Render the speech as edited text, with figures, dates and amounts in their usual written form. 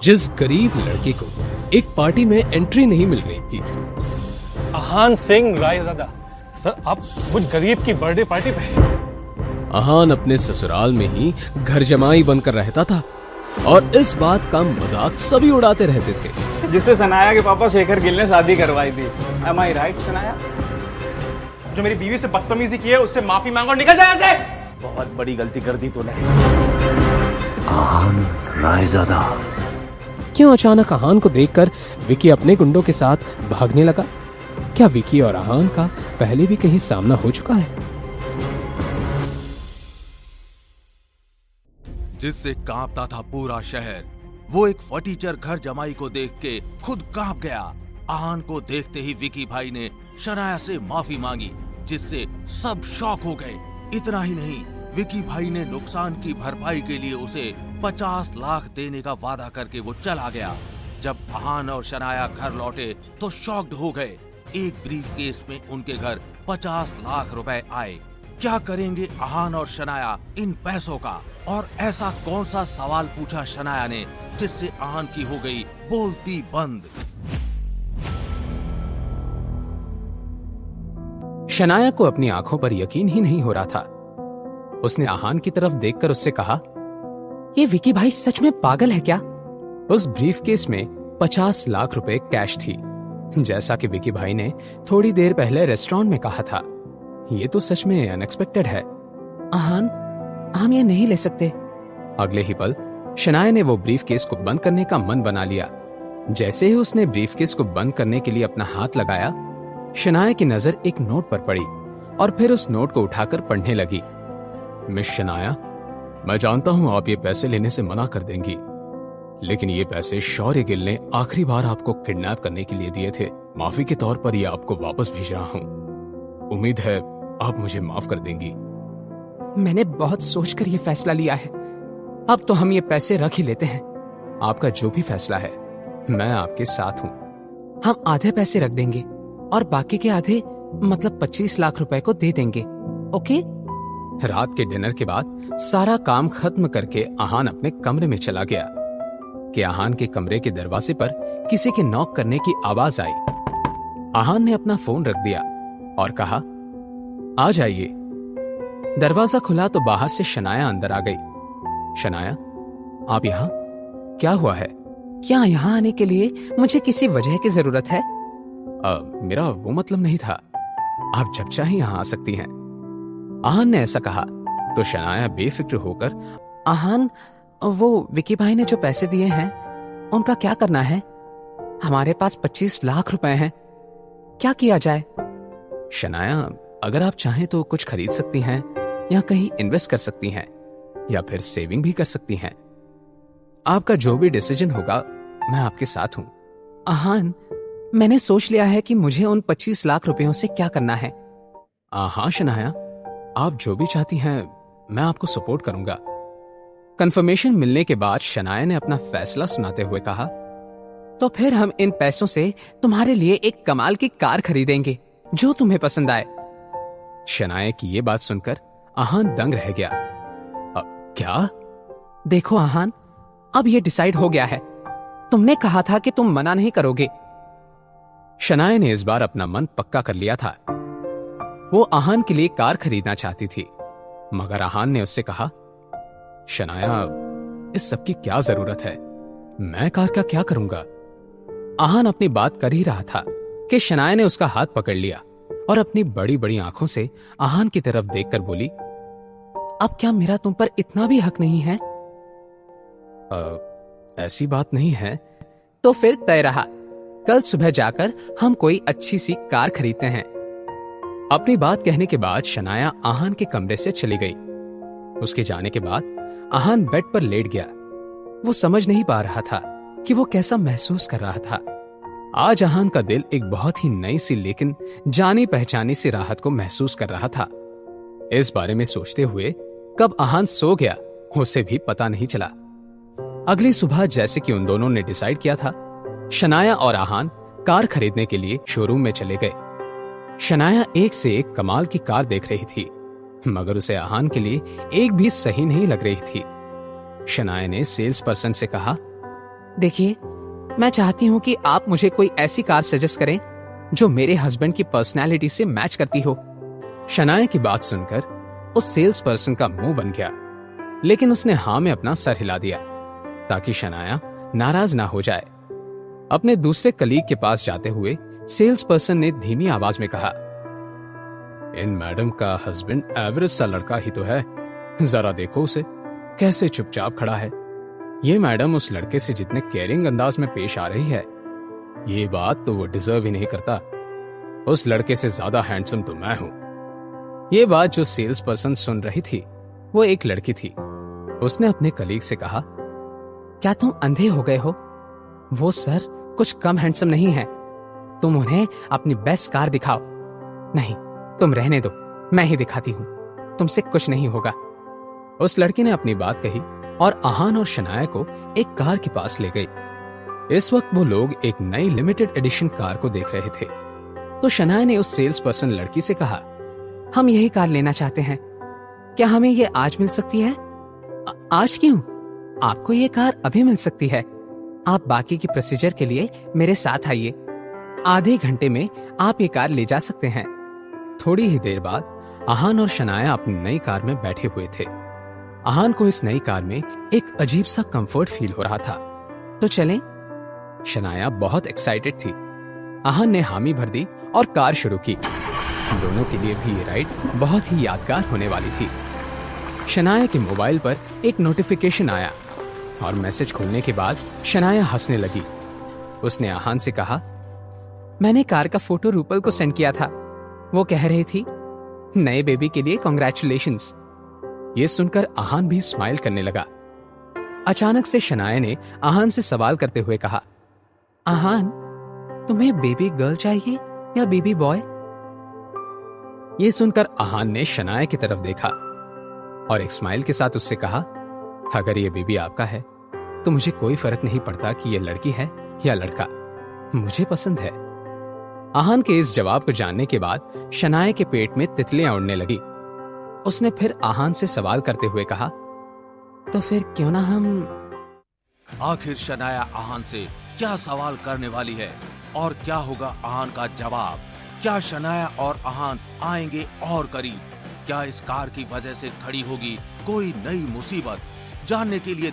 जिस गरीब लड़के को एक पार्टी में एंट्री नहीं मिल रही थी। आहान सिंह रायज़ादा, सर आप मुझ गरीब की बर्थडे पार्टी पे। आहान अपने ससुराल में ही घर जमाई बनकर रहता था और इस बात का मजाक सभी उड़ाते रहते थे। जिससे सनाया के पापा शेखर गिल ने शादी करवाई थी। Am I right, Sanaya? जो मेरी बीवी से बदतमीजी की है उससे माफी मांगो और निकल जाए यहाँ से। बहुत बड़ी गलती कर दी तूने। आहान रायज़ादा। क्यों अचानक आहान को देखकर विकी अपने गुंडों के साथ भागने लगा? क्या विकी और आहान का पहले भी कहीं सामना हो चुका है? जिससे कांपता था पूरा शहर, वो एक फटीचर घर जमाई को देख के खुद कांप गया। आहान को देखते ही विकी भाई ने शनाया से माफी मांगी, जिससे सब शॉक हो गए। इतना ही नहीं, विकी भाई ने नुकसान की भरपाई के लिए उसे 50 लाख देने का वादा करके वो चला गया। जब आहान और शनाया घर लौटे तो शॉक्ड हो गए। एक ब्रीफ केस में उनके घर 50 लाख रुपए आए। क्या करेंगे आहान और शनाया इन पैसों का? और ऐसा कौन सा सवाल पूछा शनाया ने जिससे आहान की हो गई बोलती बंद। शनाया को अपनी आंखों पर यकीन ही नहीं हो रहा था। उसने आहान की तरफ देखकर उससे कहा, ये विकी भाई सच में पागल है क्या? उस ब्रीफकेस में 50 लाख रुपए कैश थी, जैसा कि विकी भाई ने थोड़ी देर पहले रेस्टोरेंट में कहा था। ये तो सच में अनएक्सपेक्टेड है। आहान, हम ये नहीं ले सकते। अगले ही पल शनाया ने वो ब्रीफकेस को बंद करने का मन बना लिया। जैसे ही उसने ब्रीफकेस को बंद करने के लिए अपना हाथ लगाया, शनाया की नजर एक नोट पर पड़ी और फिर उस नोट को उठाकर पढ़ने लगी। मिस शनाया, मैं जानता हूं आप ये पैसे लेने से मना कर देंगी, लेकिन ये पैसे शौर्य गिल ने आखिरी बार आपको किडनैप करने के लिए दिए थे। माफी के तौर पर ये आपको वापस भेज रहा हूं। उम्मीद है आप मुझे माफ कर देंगी। मैंने बहुत सोचकर ये फैसला लिया है। अब तो हम ये पैसे रख ही लेते हैं। आपका जो भी फैसला है, मैं आपके साथ हूं। हम आधे पैसे रख देंगे और बाकी के आधे, मतलब 25 लाख रुपए को दे देंगे। ओके? रात के डिनर के बाद सारा काम खत्म करके आहान अपने कमरे में चला गया कि आहान के कमरे के दरवाजे पर किसी के नॉक करने की आवाज आई। आहान ने अपना फोन रख दिया और कहा, आ जाइए। दरवाजा खुला तो बाहर से शनाया अंदर आ गई। शनाया, आप यहाँ? क्या हुआ है? क्या यहाँ आने के लिए मुझे किसी वजह की जरूरत है? मेरा वो मतलब नहीं था। आप जब चाहे यहाँ आ सकती हैं। आहान ने ऐसा कहा तो शनाया बेफिक्र होकर, आहान, वो विकी भाई ने जो पैसे दिए हैं उनका क्या करना है? हमारे पास 25 लाख रुपए हैं, क्या किया जाए? शनाया, अगर आप चाहें तो कुछ खरीद सकती हैं या कहीं इन्वेस्ट कर सकती हैं या फिर सेविंग भी कर सकती हैं। आपका जो भी डिसीजन होगा, मैं आपके साथ हूं। आहान, मैंने सोच लिया है कि मुझे उन 25 लाख रुपयों से क्या करना है। हाँ शनाया, आप जो भी चाहती हैं मैं आपको सपोर्ट करूंगा। कंफर्मेशन मिलने के बाद शनाया ने अपना फैसला सुनाते हुए कहा, तो फिर हम इन पैसों से तुम्हारे लिए एक कमाल की कार खरीदेंगे जो तुम्हें पसंद आए। शनाया की ये बात सुनकर आहान दंग रह गया। क्या? देखो आहान, अब ये डिसाइड हो गया है। तुमने कहा था कि तुम मना नहीं करोगे। शनाया ने इस बार अपना मन पक्का कर लिया था। वो आहान के लिए कार खरीदना चाहती थी, मगर आहान ने उससे कहा, शनाया, इस सब की क्या जरूरत है? मैं कार का क्या करूंगा? आहान अपनी बात कर ही रहा था कि शनाया ने उसका हाथ पकड़ लिया और अपनी बड़ी बड़ी आंखों से आहान की तरफ देखकर बोली, अब क्या मेरा तुम पर इतना भी हक नहीं है? ऐसी बात नहीं है। तो फिर तय रहा, कल सुबह जाकर हम कोई अच्छी सी कार खरीदते हैं। अपनी बात कहने के बाद शनाया आहान के कमरे से चली गई। उसके जाने के बाद आहान बेड पर लेट गया। वो समझ नहीं पा रहा था कि वो कैसा महसूस कर रहा था। आज आहान का दिल एक बहुत ही नई सी लेकिन जानी पहचानी सी राहत को महसूस कर रहा था। इस बारे में सोचते हुए कब आहान सो गया उसे भी पता नहीं चला। अगली सुबह जैसे कि उन दोनों ने डिसाइड किया था, शनाया और आहान कार खरीदने के लिए शोरूम में चले गए। शनाया एक से एक कमाल की कार देख रही थी, मगर उसे आहान के लिए एक भी सही नहीं लग रही थी। शनाया ने सेल्स पर्सन से कहा, देखिए, मैं चाहती हूँ कि आप मुझे कोई ऐसी कार सजेस्ट करें जो मेरे हस्बैंड की पर्सनैलिटी से मैच करती हो। शनाया की बात सुनकर उस सेल्स पर्सन का मुंह बन गया, लेकिन उसने हाँ में अपना सर हिला दिया ताकि शनाया नाराज ना हो जाए। अपने दूसरे कलीग के पास जाते हुए सेल्स पर्सन ने धीमी आवाज में कहा, इन मैडम का हस्बैंड एवरेज सा लड़का ही तो है, जरा देखो उसे कैसे चुपचाप खड़ा है। ये मैडम उस लड़के से जितने केयरिंग अंदाज में पेश आ रही है, ये बात तो वो डिजर्व ही नहीं करता। उस लड़के से ज्यादा हैंडसम तो मैं हूं। ये बात जो सेल्स पर्सन सुन रही थी वो एक लड़की थी। उसने अपने कलीग से कहा, क्या तुम अंधे हो गए हो? वो सर कुछ कम हैंडसम नहीं है। तुम उन्हें अपनी बेस्ट कार दिखाओ। नहीं, तुम रहने दो, मैं ही दिखाती हूं, तुमसे कुछ नहीं होगा। उस लड़की ने अपनी बात कही और आहान और शनाया को एक कार के पास ले गई। इस वक्त वो लोग एक नई लिमिटेड एडिशन कार को देख रहे थे। तो शनाया ने उस सेल्स पर्सन लड़की से कहा, हम यही कार लेना चाहते हैं, क्या हमें ये आज मिल सकती है? आज क्यों? आपको ये कार अभी मिल सकती है। आप बाकी की प्रोसीजर के लिए मेरे साथ आइए। आधे घंटे में आप ये कार ले जा सकते हैं। थोड़ी ही देर बाद आहान और शनाया अपनी नई कार में बैठे हुए थे। आहान को इस नई कार में एक अजीब सा कंफर्ट फील हो रहा था। तो चलें? शनाया बहुत एक्साइटेड थी। आहान ने हामी भर दी और कार शुरू की। दोनों के लिए भी ये राइड बहुत ही यादगार होने वाली थी। शनाया के मोबाइल पर एक नोटिफिकेशन आया और मैसेज खुलने के बाद शनाया हंसने लगी। उसने आहान से कहा, मैंने कार का फोटो रूपल को सेंड किया था। वो कह रही थी, नए बेबी के लिए कॉन्ग्रेचुलेशंस। ये सुनकर आहान भी स्माइल करने लगा। अचानक से शनाया ने आहान से सवाल करते हुए कहा, आहान, तुम्हें बेबी गर्ल चाहिए या बेबी बॉय? ये सुनकर आहान ने शनाया की तरफ देखा और एक स्माइल के साथ उससे कहा, अगर ये बेबी आपका है तो मुझे कोई फर्क नहीं पड़ता कि ये लड़की है या लड़का, मुझे पसंद है। आहान के इस जवाब को जानने के बाद शनाया के पेट में तितलियां उड़ने लगी। उसने फिर आहान से सवाल करते हुए कहा, तो फिर क्यों ना हम... आखिर शनाया आहान से क्या सवाल करने वाली है और क्या होगा आहान का जवाब? क्या शनाया और आहान आएंगे और करीब? क्या इस कार की वजह से खड़ी होगी कोई नई मुसीबत? जानने के लिए